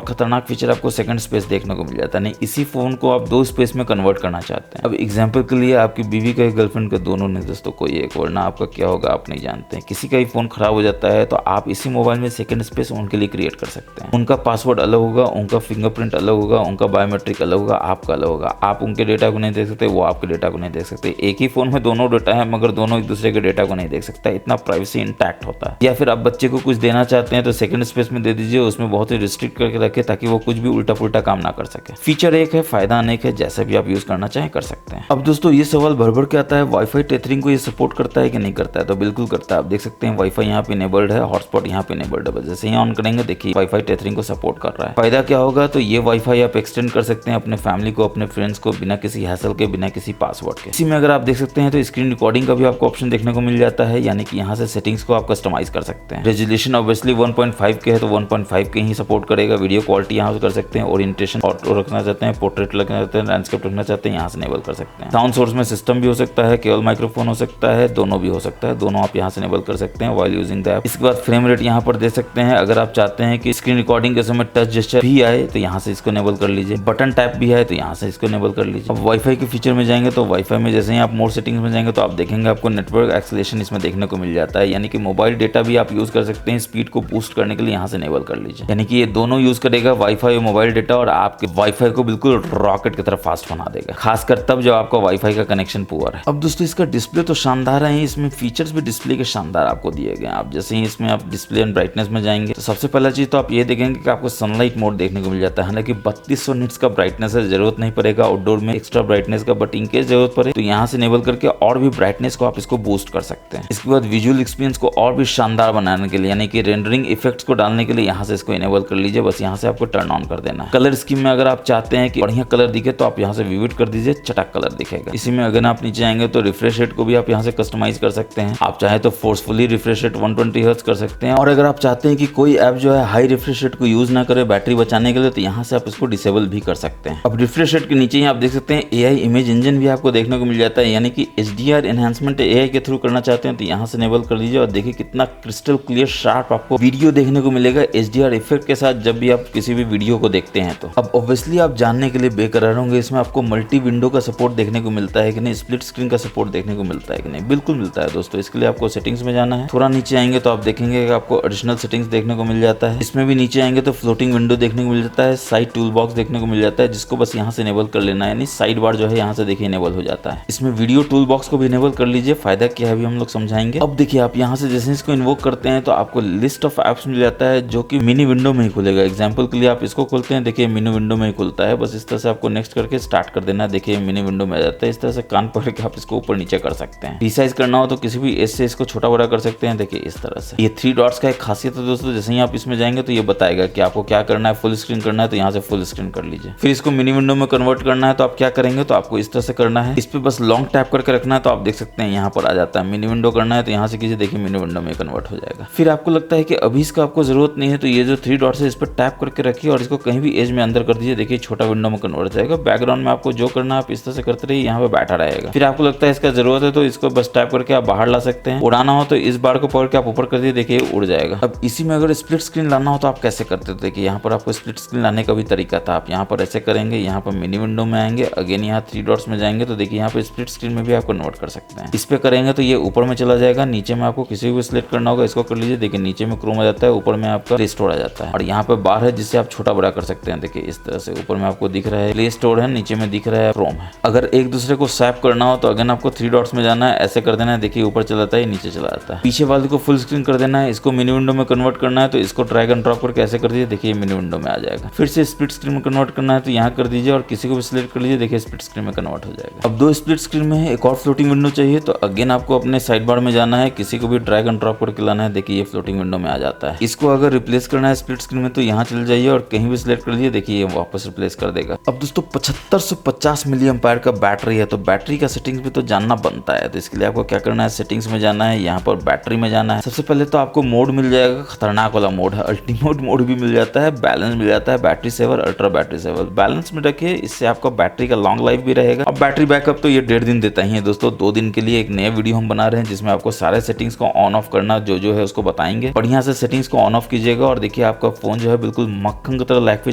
खतरनाक फीचर आपको सेकंड स्पेस देखने को मिल जाता है। नहीं, इसी फोन को आप 2 स्पेस में कन्वर्ट करना चाहते हैं। अब एग्जांपल के लिए आपकी बीवी का, गर्लफ्रेंड का, दोनों ने दोस्तों कोई एक, वरना आपका क्या होगा आप नहीं जानते हैं। किसी का ही फोन खराब हो जाता है तो आप इसी मोबाइल में सेकंड स्पेस उनके लिए क्रिएट कर सकते हैं। उनका पासवर्ड अलग होगा, उनका फिंगरप्रिंट अलग होगा, उनका बायोमेट्रिक अलग होगा, आपका अलग होगा। आप उनके डेटा को नहीं देख सकते, वो आपके डेटा को नहीं देख सकते। एक ही फोन में दोनों डेटा है मगर दोनों एक दूसरे के डेटा को नहीं देख सकता, इतना प्राइवेसी इंटैक्ट होता है। या फिर आप बच्चे को कुछ देना चाहते हैं तो सेकंड स्पेस में दे दीजिए, उसमें बहुत ही रिस्ट्रिक्ट करके रखे ताकि वो कुछ भी उल्टा पुल्टा काम ना कर सके। फीचर एक है, फायदा अनेक है, जैसे भी आप यूज करना चाहें कर सकते हैं। अब दोस्तों ये सवाल भर के आता है, वाईफाई टेथरिंग को ये सपोर्ट करता है कि नहीं करता है, तो बिल्कुल करता है। आप देख सकते हैं वाईफाई यहाँ पे इनेबल्ड है, हॉटस्पॉट यहाँ पे इनेबल्ड है। जैसे ही ऑन करेंगे देखिए वाईफाई टेथरिंग को सपोर्ट कर रहा है। फायदा क्या होगा तो ये वाईफाई आप एक्सटेंड कर सकते हैं अपने फैमिली को, अपने फ्रेंड्स को, बिना किसी हैसल के, बिना किसी पासवर्ड के। इसी में अगर आप देख सकते हैं तो स्क्रीन रिकॉर्डिंग का भी आपको ऑप्शन देखने को मिल जाता है, यानी कि यहाँ से सेटिंग्स को आप कस्टमाइज कर सकते हैं। रेजोल्यूशन ऑब्वियसली 1.5 के है तो 1.5 के ही सपोर्ट करेगा। वीडियो क्वालिटी यहाँ से कर सकते हैं, ओरिएंटेशन ऑटो रखना चाहते हैं, पोर्ट्रेट रखना चाहते हैं, लैंडस्केप रखना चाहते हैं, यहाँ से इनेबल कर सकते हैं। साउंड सोर्स में सिस्टम भी हो सकता है, केवल माइक्रोफोन हो सकता है, दोनों भी हो सकता है, दोनों आप यहाँ से इनेबल कर सकते हैं व्हाइल यूजिंग द ऐप। इसके बाद फ्रेम रेट यहाँ पर दे सकते हैं। अगर आप चाहते हैं कि स्क्रीन रिकॉर्डिंग के समय टच जेस्चर भी आए तो यहाँ से इसको इनेबल कर लीजिए, बटन टैप भी आए तो यहाँ से इसको इनेबल कर लीजिए। अब वाईफाई के फीचर में जाएंगे तो वाईफाई में जैसे ही आप मोर सेटिंग्स में जाएंगे तो आप देखेंगे आपको नेटवर्क एक्सेलेरेशन इसमें देखने को मिल जाता है, यानी कि मोबाइल डेटा भी आप यूज कर सकते हैं। स्पीड को बूस्ट करने के लिए यहाँ से इनेबल कर लीजिए, यानी कि ये दोनों यूज करेगा, वाईफाई और मोबाइल डेटा, और आपके वाईफाई को बिल्कुल रॉकेट की तरह फास्ट बना देगा, खासकर तब जब आपका वाईफाई का कनेक्शन पुअर है। अब दोस्तों इसका डिस्प्ले तो शानदार है, इसमें फीचर्स भी डिस्प्ले के शानदार आपको दिए गए हैं। आप जैसे ही इसमें आप डिस्प्ले एंड ब्राइटनेस में जाएंगे तो सबसे पहला चीज तो आप ये देखेंगे कि आपको सनलाइट मोड देखने को मिल जाता है। हालांकि 3200 निट्स का ब्राइटनेस है, जरूरत नहीं पड़ेगा आउटडोर में एक्स्ट्रा ब्राइटनेस का, बट इनकेस जरूरत पड़े तो यहाँ से इनेबल करके और भी ब्राइटनेस को आप इसको बूस्ट कर सकते हैं। इसके बाद विजुअल एक्सपीरियंस को और भी शानदार बनाने के लिए, यानी कि रेंडरिंग इफेक्ट्स को डालने के लिए यहाँ से इसको इनेबल कर लीजिए। बस यहाँ से आपको टर्न ऑन कर देना है। कलर स्कीम में अगर आप चाहते हैं कि बढ़िया कलर दिखे तो आप यहाँ से विविड कर दीजिए, चटक कलर दिखेगा। इसी में अगर आप नीचे आएंगे तो रिफ्रेश रेट को भी आप यहाँ से कस्टमाइज कर सकते हैं। आप चाहे तो फोर्सफुली रिफ्रेश रेट 120 हर्ट्ज कर सकते हैं, और अगर आप चाहते हैं कि कोई ऐप जो है हाई रिफ्रेश रेट को यूज ना करे बैटरी बचाने के लिए तो यहाँ से आप इसको डिसेबल भी कर सकते हैं। अब रिफ्रेश रेट के नीचे ही आप देख सकते हैं एआई इमेज इंजन भी आपको देखने को मिल जाता है, यानी कि HDR एनहांसमेंट एआई के थ्रू करना चाहते हैं तो यहाँ से इनेबल कर लीजिए, और देखिए कितना क्रिस्टल क्लियर शार्प आपको वीडियो देखने को मिलेगा HDR इफेक्ट के साथ जब भी आप किसी भी वीडियो को देखते हैं। तो अब ऑब्वियसली आप जानने के लिए बेकरार होंगे इसमें आपको मल्टी विंडो का सपोर्ट देखने को मिलता है कि नहीं, स्प्लिट स्क्रीन का सपोर्ट देखने को मिलता है कि नहीं। बिल्कुल मिलता है दोस्तों। इसके लिए आपको सेटिंग्स में जाना है, थोड़ा नीचे आएंगे तो आप देखेंगे कि आपको एडिशनल सेटिंग्स देखने को मिल जाता है। इसमें भी नीचे आएंगे तो फ्लोटिंग विंडो देखने को मिल जाता है, साइड टूल बॉक्स देखने को मिल जाता है, जिसको बस यहाँ से इनेबल कर लेना है, यानी साइड बार जो है यहाँ से देखिए इनेबल हो जाता है। इसमें वीडियो टूल बॉक्स को भी इनेबल कर लीजिए, फायदा क्या है अभी हम लोग समझाएंगे। अब देखिए आप यहाँ से जैसे इसको इन्वोक करते हैं तो आपको लिस्ट ऑफ एप्स मिल जाता है जो कि मिनी विंडो में ही खुलेगा। एग्जांपल के लिए आप इसको खोलते हैं, देखिए मिनी विंडो में ही खुलता है। बस इस तरह से आपको नेक्स्ट करके स्टार्ट कर देना है, देखिए मिनी विंडो में आ जाता है। इस तरह से कान पकड़ के आप इसको ऊपर नीचे कर सकते हैं। रिसाइज करना हो तो किसी भी एज से इसको छोटा बड़ा कर सकते हैं, देखिए इस तरह से। ये 3 डॉट्स का एक खासियत है दोस्तों, जैसे ही आप इसमें जाएंगे तो ये बताएगा कि आपको क्या करना है। फुल स्क्रीन करना है तो यहाँ से फुल स्क्रीन कर लीजिए। फिर इसको मिनी विंडो में कन्वर्ट करना है तो आप क्या करेंगे तो आपको इस तरह से करना है, इस पे बस लॉन्ग टैप करके रखना है तो आप देख सकते हैं यहाँ पर आ जाता है। मिनी विंडो करना है तो यहाँ से कीजिए, देखिए मिनी विंडो में कन्वर्ट हो जाएगा। फिर आपको लगता है कि अभी इसका आपको जरूरत नहीं है तो ये जो 3 डॉट्स है इस पर टैप करके रखिए और इसको कहीं भी एज में अंदर कर दीजिए। देखिए छोटा विंडो में कन्वर्ट हो जाएगा। बैकग्राउंड में आपको जो करना है आप इस तरह से करते रहिए, यहाँ पे बैठा रहेगा। फिर आपको लगता है इसका जरूरत है तो इसको बस टैप करके आप बाहर ला सकते हैं। उड़ाना हो तो इस बार को पकड़ के आप ऊपर कर दिए, देखिए उड़ जाएगा। अब इसी में अगर स्प्लिट स्क्रीन लाना हो तो आप कैसे करते थे, देखिए यहाँ पर आपको स्प्लिट स्क्रीन लाने का भी तरीका था। आप यहाँ पर ऐसे करेंगे, यहाँ पर मिनी विंडो में आएंगे, अगेन यहाँ 3 डॉट्स में जाएंगे तो देखिए यहाँ पे स्प्लिट स्क्रीन में भी आप कन्वर्ट कर सकते हैं। इस पे करेंगे तो ये ऊपर में चला जाएगा, नीचे में आपको किसी को सिलेक्ट करना होगा इसको कर लीजिए। देखिए नीचे में क्रोम आ जाता है, ऊपर में आपका प्ले स्टोर आ जाता है और यहाँ पे बार है जिससे आप छोटा बड़ा कर सकते हैं। देखिए इस तरह से ऊपर में आपको दिख रहा है प्ले स्टोर है, नीचे में दिख रहा है क्रोम है। अगर एक दूसरे को स्वैप करना हो तो अगेन आपको 3 डॉट्स में जाना है, ऐसे कर देना है, देखिए ऊपर चला जाता है, नीचे चला जाता है। पीछे वाले को फुल स्क्रीन कर देना है, इसको मिनी विंडो में कन्वर्ट करना है तो इसको ड्रैग एंड ड्रॉप करके ऐसे कर दीजिए, देखिए मिनी विंडो में आ जाएगा। फिर से स्प्लिट स्क्रीन में कन्वर्ट करना है तो यहाँ कर दीजिए और किसी को भी सिलेक्ट कर लीजिए, देखिए स्प्लिट स्क्रीन में कन्वर्ट हो जाएगा। अब 2 स्प्लिट स्क्रीन में है, एक और फ्लोटिंग विंडो चाहिए तो अगेन आपको अपने साइड बार में जाना है, किसी को भी ड्रैग एंड ड्रॉप करके लाना है, देखिए ये फ्लोटिंग विंडो में आ जाता है। इसको अगर रिप्लेस करना है स्प्लिट स्क्रीन में तो यहाँ चले जाइए और कहीं भी सिलेक्ट कर लीजिए, देखिए ये वापस रिप्लेस कर देगा। अब दोस्तों 7550 मिली एम्पायर का बैटरी है तो बैटरी का सेटिंग्स भी तो जानना बनता है। तो इसके लिए आपको क्या करना है, सेटिंग्स में जाना है, यहाँ पर बैटरी में जाना है। सबसे पहले तो आपको मोड मिल जाएगा, खतरनाक वाला मोड है, अल्टीमेट मोड भी मिल जाता है, बैलेंस मिल जाता है, battery saver, ultra battery saver. Balance में रखिए, इससे आपका बैटरी का लॉन्ग लाइफ भी रहेगा। अब बैटरी बैकअप तो ये 1.5 दिन देता ही है दोस्तों। 2 दिन के लिए एक नया वीडियो हम बना रहे हैं जिसमें आपको सारे सेटिंग्स को ऑन ऑफ करना जो है उसको बताएंगे। बढ़िया से सेटिंग्स को ऑन ऑफ कीजिएगा और देखिए आपका फोन जो है बिल्कुल मक्खन की तरह लाइफ पे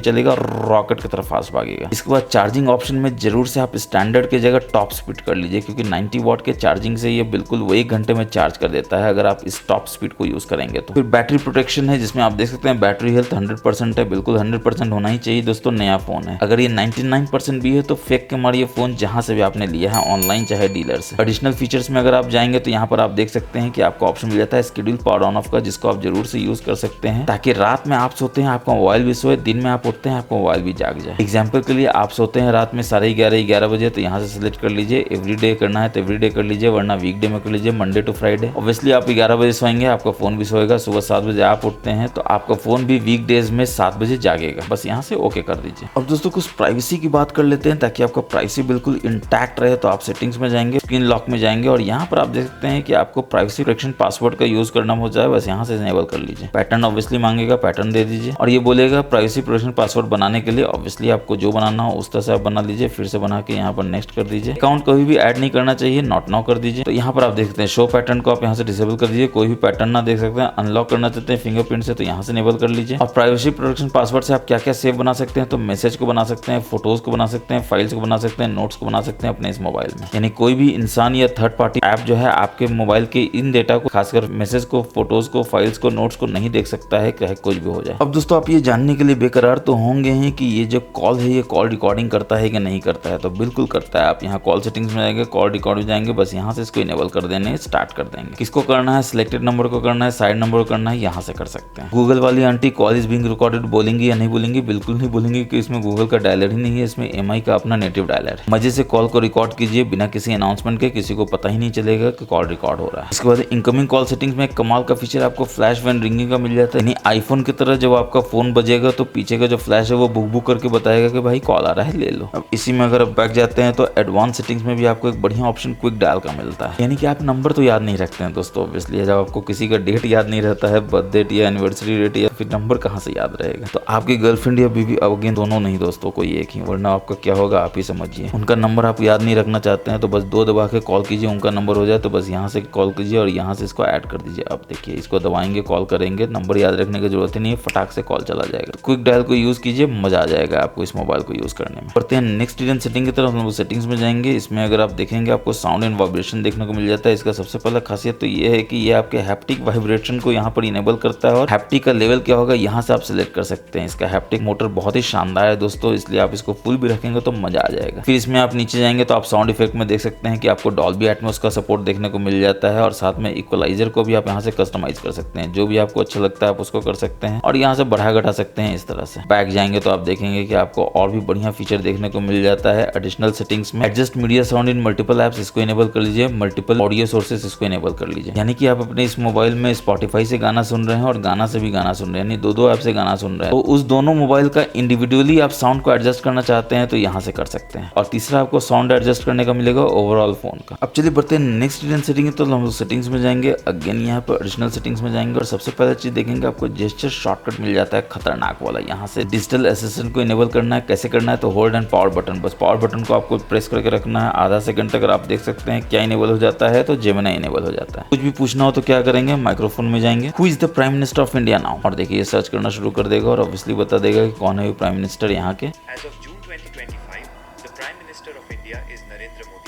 चलेगा और रॉकेट की तरह फास्ट भागेगा। इसके बाद चार्जिंग ऑप्शन में जरूर से आप स्टैंडर्ड की जगह टॉप स्पीड कर लीजिए, क्योंकि 90 वॉट के चार्जिंग से ये बिल्कुल वो 1 घंटे में चार्ज कर देता है अगर आप इस टॉप स्पीड को यूज करेंगे तो। फिर बैटरी प्रोटेक्शन है जिसमें आप देख सकते हैं बैटरी हेल्थ 100% है, बिल्कुल 100% होना ही चाहिए दोस्तों। नया फोन है, अगर ये 99% भी है तो फेंक के मारिए फोन जहां से भी आपने लिया है, ऑनलाइन चाहे डीलर से। एडिशनल फीचर्स में अगर आप जाएंगे तो यहाँ पर आप देख सकते हैं कि आपको ऑप्शन मिल जाता है शेड्यूल पावर ऑन ऑफ का, जिसको आप जरूर से यूज कर सकते हैं ताकि रात में आप सोते हैं आपका मोबाइल भी सोए, दिन में आप उठते हैं आपका मोबाइल भी जाग जाए। एग्जाम्पल के लिए आप सोते हैं रात में 11:30 बजे तो यहाँ से सिलेक्ट कर लीजिए एवरीडे करना है तो एवरीडे कर लीजिए, वरना वीकडे में कर लीजिए मंडे टू फ्राइडे। ऑब्वियसली आप 11 बजे सोएंगे आपका फोन भी सोएगा, सुबह 7 बजे आप उठते हैं तो आपका फोन भी वीकडेज में 7 बजे जागेगा। बस यहाँ से ओके कर दीजिए। अब दोस्तों कुछ प्राइवेसी की बात कर लेते हैं ताकि आपका प्राइवेसी बिल्कुल इंटैक्ट रहे। तो आप सेटिंग्स में जाएंगे, स्क्रीन लॉक में जाएंगे और यहाँ पर आप देख सकते हैं कि आपको प्राइवेसी प्रोटेक्शन पासवर्ड का यूज करना हो जाए, बस यहाँ से इनेबल कर लीजिए। पैटर्न ऑब्वियसली मांगेगा, पैटर्न दे दीजिए और ये बोलेगा प्राइवेसी प्रोटेक्शन पासवर्ड बनाने के लिए ऑब्वियसली आपको जो बनाना हो उस तरह से आप बना लीजिए। फिर से बना के यहाँ पर नेक्स्ट कर दीजिए। अकाउंट कभी भी ऐड नहीं करना चाहिए, नॉट नाउ कर दीजिए। तो यहाँ पर आप देख सकते हैं शो पैटर्न को आप यहाँ से डिसेबल कर दीजिए, कोई भी पैटर्न ना देख सकते हैं। अनलॉक करना चाहते हैं फिंगरप्रिंट से तो यहाँ से इनेबल कर लीजिए। और प्राइवेसी प्रोटेक्शन पासवर्ड से आप क्या क्या सेव बना सकते हैं, तो मैसेज को बना सकते हैं, फोटोज को बना सकते हैं, फाइल्स को बना सकते हैं, नोट्स को बना सकते हैं अपने इस मोबाइल में। यानी कोई भी इंसान या थर्ड पार्टी ऐप जो है आपके मोबाइल के इन डेटा को, खासकर मैसेज को, फोटोज को, फाइल्स को, नोट्स को नहीं देख सकता है, चाहे कुछ भी हो जाए। अब दोस्तों आप ये जानने के लिए बेकरार तो होंगे हैं कि ये जो कॉल है ये कॉल रिकॉर्डिंग करता है कि नहीं करता है, तो बिल्कुल करता है। आप यहाँ कॉल सेटिंग्स में जाएंगे, कॉल रिकॉर्ड में जाएंगे, बस यहाँ से इसको इनेबल कर देने स्टार्ट कर देंगे। किसको करना है, सिलेक्टेड नंबर को करना है, साइड नंबर को करना है, यहाँ से कर सकते हैं। गूगल वाली aunty call is being recorded बोलेंगी या नहीं बोलेंगी, बिल्कुल नहीं बोलेंगी कि इसमें गूगल का डायलर ही नहीं है, इसमें MI का अपना नेटिव डायलर है। मजे से कॉल को रिकॉर्ड कीजिए बिना किसी अनाउंसमेंट के, किसी को पता ही नहीं चलेगा कि कॉल रिकॉर्ड हो रहा है। इसके बाद इनकमिंग कॉल सेटिंग्स में कमाल का फीचर आपको फ्लैश व्हेन रिंगिंग का मिल जाता है। यानी आईफोन की तरह जब आपका फोन बजेगा तो पीछे का जो फ्लैश है वो बुक बुक करके बताएगा कि भाई कॉल आ रहा है, ले लो। अब इसी में अगर आप बैक जाते हैं तो एडवांस सेटिंग्स में भी आपको एक बढ़िया ऑप्शन क्विक डायल का मिलता है। यानी कि आप नंबर तो याद नहीं रखते हैं दोस्तों, ऑब्वियसली जब आपको किसी का डेट याद नहीं रहता है, बर्थ डेट या एनिवर्सरी डेट, या फिर नंबर कहाँ से याद रहेगा। तो आपकी गर्लफ्रेंड या बीवी, अगेन दोनों नहीं दोस्तों, कोई एक ही, वरना आपका क्या होगा आप ही समझिए। उनका नंबर आप याद नहीं रखना चाहते हैं तो बस 2 दबा के कॉल कीजिए, उनका नंबर हो जाए तो बस यहाँ से कॉल कीजिए और यहाँ से इसको ऐड कर दीजिए। अब देखिए इसको दबाएंगे, कॉल करेंगे, नंबर याद रखने की जरूरत ही नहीं है, फटाक से कॉल चला जाएगा। क्विक डायल को यूज कीजिए, मजा आ जाएगा आपको इस मोबाइल को यूज करने में। बढ़ते हैं नेक्स्ट डिजाइन सेटिंग की तरफ। हम लोग सेटिंग्स में जाएंगे, इसमें अगर आप देखेंगे आपको साउंड एंड वाइब्रेशन देखने को मिल जाता है। इसका सबसे पहला खासियत तो ये है कि ये आपके हैप्टिक वाइब्रेशन को यहाँ पर इनेबल करता है और हैप्टिक का लेवल क्या होगा यहाँ से आप सिलेक्ट कर सकते हैं। इसका हैप्टिक मोटर बहुत ही शानदार है दोस्तों, इसलिए आप इसको फुल भी रखेंगे तो मजा आ जाएगा। फिर इसमें आप नीचे जाएंगे तो आप साउंड इफेक्ट में देख सकते हैं कि आपको डॉल्बी एटमॉस का सपोर्ट देखने को मिल जाता है और साथ में इक्वलाइजर को भी आप यहाँ से कस्टमाइज कर सकते हैं, जो भी आपको अच्छा लगता है आप उसको कर सकते हैं और यहाँ से बढ़ा घटा सकते हैं इस तरह से। बैक जाएंगे तो आप देखेंगे कि आपको और भी बढ़िया फीचर देखने को मिल जाता है। एडिशनल सेटिंग्स में adjust media sound in multiple apps, इसको इनेबल कर लीजिए। मल्टीपल ऑडियो सोर्सेस, इसको इनेबल कर लीजिए। यानी कि आप अपने इस मोबाइल में स्पॉटिफाई से गाना सुन रहे हैं और गाना से भी गाना सुन रहे हैं, यानी 2 ऐप से गाना सुन रहे हैं, तो उस दोनों मोबाइल का इंडिविजुअली आप साउंड को एडजस्ट करना चाहते हैं तो यहाँ से कर सकते हैं। और तीसरा आपको साउंड एडजस्ट करने का मिलेगा ओवरऑल फोन का। अब चलिए बढ़ते हैं नेक्स्ट सेटिंग। तो हम सेटिंग्स में जाएंगे, अगेन यहाँ पर एडिशनल सेटिंग सेटिंग्स में जाएंगे और सबसे पहले चीज देखेंगे आपको जेस्चर शॉर्टकट मिल जाता है खतरनाक वाला। यहाँ से डिजिटल असिस्टेंट को इनेबल करना है, कैसे करना है तो होल्ड एंड पावर बटन, बस पावर बटन को आपको प्रेस करके रखना है। आधा सेकंड तक आप देख सकते हैं क्या इनेबल हो जाता है, तो जेमिनी इनेबल हो जाता है। कुछ भी पूछना हो तो क्या करेंगे, माइक्रोफोन में जाएंगे, who is the prime minister of India now, और देखिए सर्च करना शुरू कर देगा और ऑब्वियसली बता देगा कि कौन है प्राइम मिनिस्टर यहाँ के।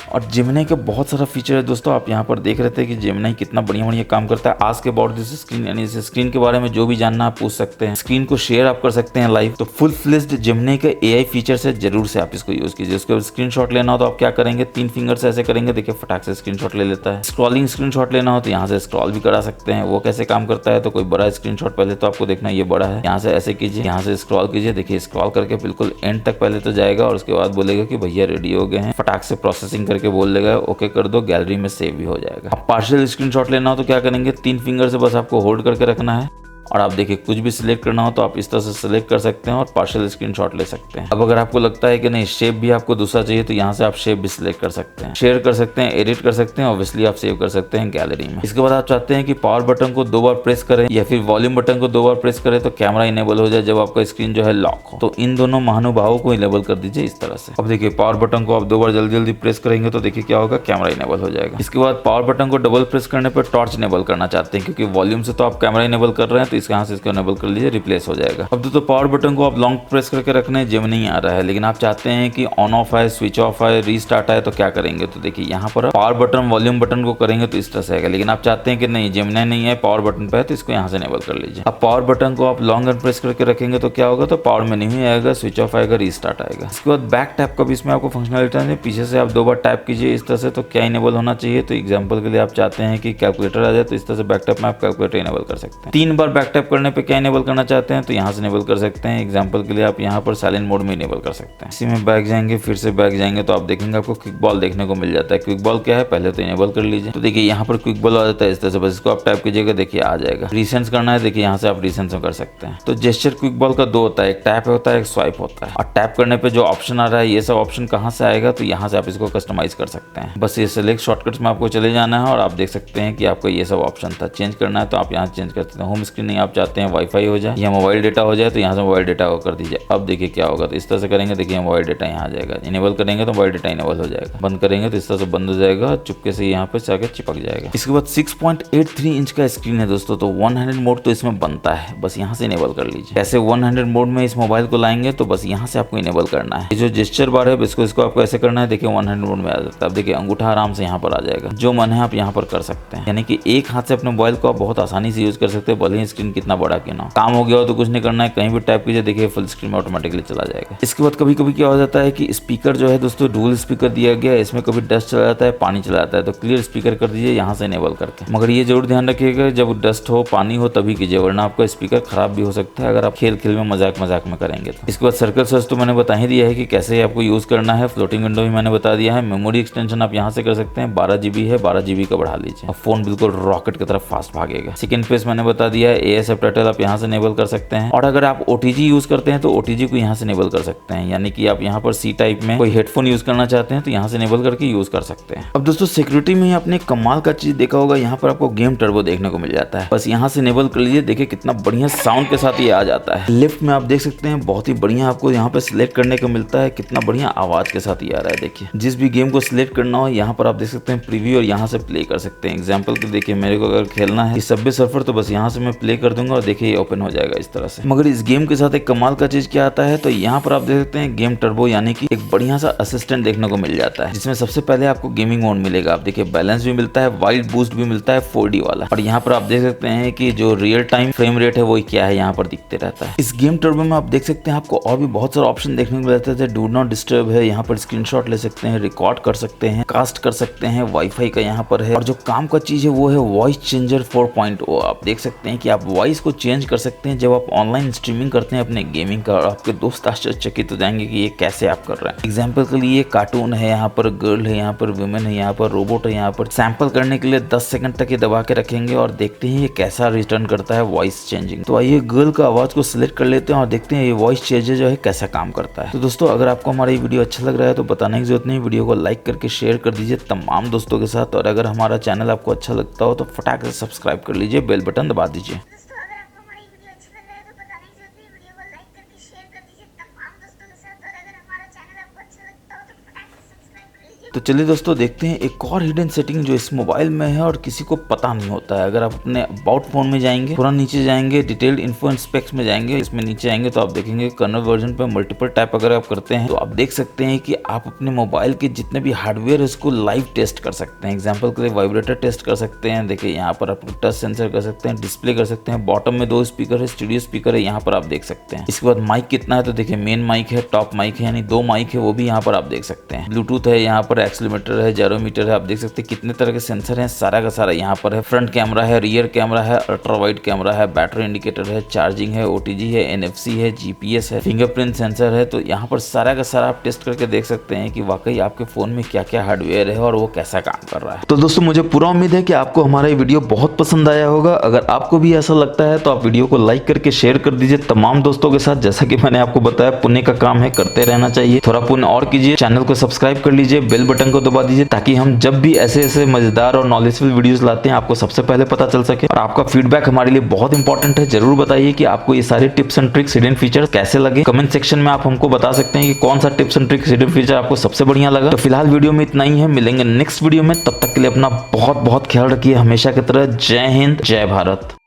और जेमिनी का बहुत सारा फीचर है दोस्तों, आप यहाँ पर देख रहे थे कि जेमिनी कितना बढ़िया बढ़िया काम करता है। आस्क अबाउट दिस स्क्रीन, यानी इस स्क्रीन के बारे में जो भी जानना आप पूछ सकते हैं, स्क्रीन को शेयर आप कर सकते हैं लाइव। तो फुल फ्लेज्ड जेमिनी का एआई फीचर से जरूर से आप इसको यूज कीजिए। उसके बाद स्क्रीनशॉट लेना हो तो आप क्या करेंगे, 3 फिंगर से ऐसे करेंगे, देखिए फटाक से स्क्रीनशॉट ले लेता है। स्क्रॉलिंग स्क्रीनशॉट लेना हो तो यहाँ से स्क्रॉल भी करा सकते हैं। वो कैसे काम करता है, तो कोई बड़ा स्क्रीनशॉट पहले तो आपको देखना ये बड़ा है, यहाँ से ऐसे कीजिए, यहाँ से स्क्रॉल कीजिए, देखिए स्क्रॉल करके बिल्कुल एंड तक पहले तो जाएगा और उसके बाद बोलेगा कि भैया रेडी हो गए हैं, फटाक से प्रोसेसिंग करके बोल देगा ओके कर दो, गैलरी में सेव भी हो जाएगा। अब पार्शियल स्क्रीनशॉट लेना हो तो क्या करेंगे, 3 फिंगर से बस आपको होल्ड करके रखना है और आप देखिए कुछ भी सिलेक्ट करना हो तो आप इस तरह से सिलेक्ट कर सकते हैं और पार्शियल स्क्रीनशॉट ले सकते हैं। अब अगर आपको लगता है कि नहीं शेप भी आपको दूसरा चाहिए तो यहाँ से आप शेप भी सिलेक्ट कर सकते हैं, शेयर कर सकते हैं, एडिट कर सकते हैं, ऑब्वियसली आप सेव कर सकते हैं गैलरी में। इसके बाद आप चाहते हैं कि पावर बटन को 2 बार प्रेस करें या फिर वॉल्यूम बटन को 2 बार प्रेस करें तो कैमरा इनेबल हो जाए जब आपका स्क्रीन जो है लॉक हो, तो इन दोनों महानुभावों को इनेबल कर दीजिए इस तरह से। अब देखिए पावर बटन को आप 2 बार जल्दी जल्दी प्रेस करेंगे तो देखिए क्या होगा, कैमरा इनेबल हो जाएगा। इसके बाद पावर बटन को डबल प्रेस करने पर टॉर्च इनेबल करना चाहते हैं, क्योंकि वॉल्यूम से तो आप कैमरा इनेबल कर रहे हैं तो इसके यहाँ से इसको इनेबल कर लीजिए, रिप्लेस हो जाएगा। अब तो पावर बटन को आप लॉन्ग प्रेस करके रखने जेमिनी आ रहा है, लेकिन आप चाहते हैं कि ऑन ऑफ है, स्विच ऑफ है, रीस्टार्ट है, तो क्या करेंगे, तो देखिए यहाँ पर पावर बटन वॉल्यूम बटन को करेंगे तो इस तरह से आएगा, लेकिन आप चाहते हैं कि नहीं जेमिनी नहीं है पावर बटन पे है तो इसको यहाँ से इनेबल कर लीजिए। अब पावर बटन को आप लॉन्ग एंड प्रेस करके रखेंगे तो क्या होगा, तो पावर मेन्यू ही आएगा, स्विच ऑफ आएगा, रीस्टार्ट आएगा। इसके बाद बैक टैप का भी इसमें आपको फंक्शनलिटी है, पीछे से आप 2 बार टैप कीजिए इस तरह से, तो क्या इनेबल होना चाहिए, तो एग्जाम्पल के लिए आप चाहते हैं कि कैलकुलेटर आ जाए तो इस तरह से बैक टैप में आप कैलकुलेटर इनेबल कर सकते हैं। 3 बार बैक टैप करने पर क्या इनेबल करना चाहते हैं तो यहाँ से इनेबल कर सकते हैं। एग्जांपल के लिए आप यहाँ पर साइलेंट मोड में इनेबल कर सकते हैं। इसी में बैक जाएंगे, फिर से बैक जाएंगे तो आप देखेंगे आपको क्विक बॉल देखने को मिल जाता है। क्विक बॉल क्या है, पहले तो इनेबल कर लीजिए, तो देखिए यहाँ पर क्विक बॉल आ जाता है इस तरह से, बस इसको आप टैप कीजिएगा, देखिए आ जाएगा। रिसेंस करना है, देखिए यहाँ से आप रिसेंस में कर सकते हैं। तो जेस्चर क्विक बॉल का 2 होता है, एक टैप होता है, एक स्वाइप होता है। और टैप करने पे जो ऑप्शन आ रहा है, ये सब ऑप्शन कहाँ से आएगा, तो यहाँ से आप इसको कस्टमाइज कर सकते हैं। बस ये सिलेक्ट शॉर्टकट्स में आपको चले जाना है और आप देख सकते हैं कि आपको ये सब ऑप्शन था। चेंज करना है तो आप यहाँ चेंज कर सकते हैं। होम स्क्रीन नहीं आप चाहते हैं वाईफाई हो जाए या मोबाइल डेटा हो जाए तो यहाँ से मोबाइल डेटा को कर दीजिए। अब देखिए क्या होगा, तो इस तरह से करेंगे, देखिए मोबाइल डेटा यहाँ आ जाएगा। इनेबल करेंगे तो मोबाइल डेटा इनेबल हो जाएगा, बंद करेंगे तो इस तरह से बंद हो जाएगा, चुपके से यहाँ पे जाकर चिपक जाएगा। इसके बाद 6.83 इंच का स्क्रीन है दोस्तों, तो 100 मोड तो इसमें बनता है, बस यहाँ से इनेबल कर लीजिए। कैसे 100 मोड में इस मोबाइल को लाएंगे, तो बस यहाँ से आपको इनेबल करना है। ये जो जेस्चर बार है इसको आपको ऐसे करना है, देखिए 100 मोड में आ जाता है। अब देखिए अंगूठा आराम से यहाँ पर आ जाएगा, जो मन है आप यहाँ पर कर सकते हैं। यानी कि एक हाथ से अपने मोबाइल को आप बहुत आसानी से यूज कर सकते हैं, भले ही स्क्रीन कितना बड़ा क्यों ना हो। काम हो गया हो तो कुछ नहीं करना है, कहीं भी टैप कीजिए, देखिए फुल स्क्रीन में ऑटोमेटिकली चला जाएगा। इसके बाद कभी कभी क्या हो जाता है कि स्पीकर जो है दोस्तों डुअल स्पीकर दिया गया है, इसमें कभी डस्ट चला जाता है, पानी चला जाता है, तो क्लियर स्पीकर कर दीजिए यहाँ से इनेबल करके। मगर ये जरूर ध्यान रखिएगा जब डस्ट हो, पानी हो तभी कीजिए, वरना आपका स्पीकर खराब भी हो सकता है अगर आप खेल खेल में मजाक में करेंगे तो। इसके बाद सर्कल सर्च तो मैंने बता ही दिया है कि कैसे आपको यूज करना है। फ्लोटिंग विंडो भी मैंने बता दिया है। मेमोरी एक्सटेंशन आप यहाँ से कर सकते हैं, 12 GB है, 12 GB का बढ़ा लीजिए, फोन बिल्कुल रॉकेट की तरफ फास्ट भागेगा। सेकंड पेज मैंने बता दिया है, AS सबटाइटल आप यहाँ से इनेबल कर सकते हैं। और अगर आप OTG यूज करते हैं तो OTG को यहाँ से इनेबल कर सकते हैं, यानी कि आप यहाँ पर C टाइप में कोई हेडफोन यूज करना चाहते हैं तो यहाँ से इनेबल करके यूज कर सकते हैं। अब दोस्तों सिक्योरिटी में आपने कमाल का चीज देखा होगा, यहाँ पर आपको गेम टर्बो देखने को मिल जाता है, बस यहाँ से इनेबल कर लीजिए। देखिए कितना बढ़िया साउंड के साथ ये आ जाता है। लेफ्ट में आप देख सकते हैं बहुत ही बढ़िया आपको यहाँ पे सिलेक्ट करने को मिलता है, कितना बढ़िया आवाज के साथ ये आ रहा है। देखिए जिस भी गेम को सिलेक्ट करना हो यहाँ पर आप देख सकते हैं प्रीव्यू, और यहाँ से प्ले कर सकते हैं। एग्जाम्पल के देखिए मेरे को अगर खेलना है सबवे सर्फर, तो बस यहाँ से मैं प्ले कर दूंगा और देखिए ये ओपन हो जाएगा इस तरह से। मगर इस गेम के साथ एक कमाल का चीज क्या आता है, तो यहाँ पर आप देख सकते हैं गेम टर्बो, यानी कि एक बढ़िया सा असिस्टेंट देखने को मिल जाता है, जिसमें सबसे पहले आपको गेमिंग मोड मिलेगा। आप देखिए बैलेंस भी मिलता है, वाइल्ड बूस्ट भी मिलता है 4D वाला, और यहाँ पर आप देख सकते हैं कि जो रियल टाइम फ्रेम रेट है वो क्या है यहाँ पर दिखते रहता है। इस गेम टर्बो में आप देख सकते हैं आपको और भी बहुत सारे ऑप्शन देखने को मिलते हैं। डू नॉट डिस्टर्ब है, यहाँ पर स्क्रीनशॉट ले सकते हैं, रिकॉर्ड कर सकते हैं, कास्ट कर सकते हैं, वाईफाई का यहाँ पर है, और जो काम का चीज है वो है वॉइस चेंजर 4.0। आप देख सकते हैं कि आप वॉइस को चेंज कर सकते हैं जब आप ऑनलाइन स्ट्रीमिंग करते हैं अपने गेमिंग का, और आपके दोस्त आश्चर्यचकित हो जाएंगे कि ये कैसे आप कर रहे हैं। एग्जाम्पल के लिए कार्टून है, यहाँ पर गर्ल है, यहाँ पर वुमेन है, यहाँ पर रोबोट है। यहाँ पर सैंपल करने के लिए 10 सेकंड तक ये दबा के रखेंगे और देखते हैं ये कैसा रिटर्न करता है वॉइस चेंजिंग। तो आइए गर्ल का आवाज को सिलेक्ट कर लेते हैं और देखते हैं ये वॉइस चेंजर जो है कैसा काम करता है। तो दोस्तों अगर आपको हमारा ये वीडियो अच्छा लग रहा है तो बताने की जरूरत नहीं, वीडियो को लाइक करके शेयर कर दीजिए तमाम दोस्तों के साथ, और अगर हमारा चैनल आपको अच्छा लगता हो तो फटाक से सब्सक्राइब कर लीजिए, बेल बटन दबा दीजिए। तो चलिए दोस्तों देखते हैं एक और हिडन सेटिंग जो इस मोबाइल में है और किसी को पता नहीं होता है। अगर आप अपने अबाउट फोन में जाएंगे, थोड़ा नीचे जाएंगे, डिटेल्ड इन्फो एंड स्पेक्स में जाएंगे, इसमें नीचे आएंगे तो आप देखेंगे कर्नल वर्जन पे मल्टीपल टैप अगर आप करते हैं तो आप देख सकते हैं कि आप अपने मोबाइल के जितने भी हार्डवेयर है उसको लाइव टेस्ट कर सकते हैं। एग्जाम्पल के लिए वाइब्रेटर टेस्ट कर सकते हैं। देखिए यहाँ पर आप टच सेंसर कर सकते हैं, डिस्प्ले कर सकते हैं, बॉटम में 2 स्पीकर है, स्टूडियो स्पीकर है, यहाँ पर आप देख सकते हैं। इसके बाद माइक कितना है तो देखिए मेन माइक है, टॉप माइक है, यानी 2 माइक है, वो भी यहाँ पर आप देख सकते हैं। ब्लूटूथ है, यहाँ पर एक्सीलरोमीटर है, जायरोमीटर है, आप देख सकते हैं कितने तरह के सेंसर हैं, सारा का सारा यहाँ पर है। फ्रंट कैमरा है, रियर कैमरा है, अल्ट्रा वाइड कैमरा है, बैटरी इंडिकेटर है, चार्जिंग है, ओटीजी है, एनएफसी है, जीपीएस है, फिंगरप्रिंट सेंसर है। तो यहाँ पर सारा का सारा आप टेस्ट करके देख सकते हैं कि वाकई आपके फोन में क्या क्या हार्डवेयर है और वो कैसा काम कर रहा है। तो दोस्तों मुझे पूरा उम्मीद है कि आपको हमारा ये वीडियो बहुत पसंद आया होगा। अगर आपको भी ऐसा लगता है तो आप वीडियो को लाइक करके शेयर कर दीजिए तमाम दोस्तों के साथ। जैसा कि मैंने आपको बताया पुण्य का काम है, करते रहना चाहिए। थोड़ा पुण्य और कीजिए, चैनल को सब्सक्राइब कर लीजिए, बेल बटन को दबा दीजिए ताकि हम जब भी ऐसे मजेदार और नॉलेजफुल वीडियोस लाते हैं आपको सबसे पहले पता चल सके। और आपका फीडबैक हमारे लिए बहुत इंपॉर्टेंट है। जरूर बताइए कि आपको ये सारे tips and tricks, hidden features कैसे लगे। कमेंट सेक्शन में आप हमको बता सकते हैं कि कौन सा tips and tricks, hidden feature आपको सबसे बढ़िया लगा। तो फिलहाल वीडियो में इतना ही है, मिलेंगे नेक्स्ट वीडियो में। तब तक के लिए अपना बहुत बहुत ख्याल रखिए हमेशा की तरह। जय हिंद, जय भारत।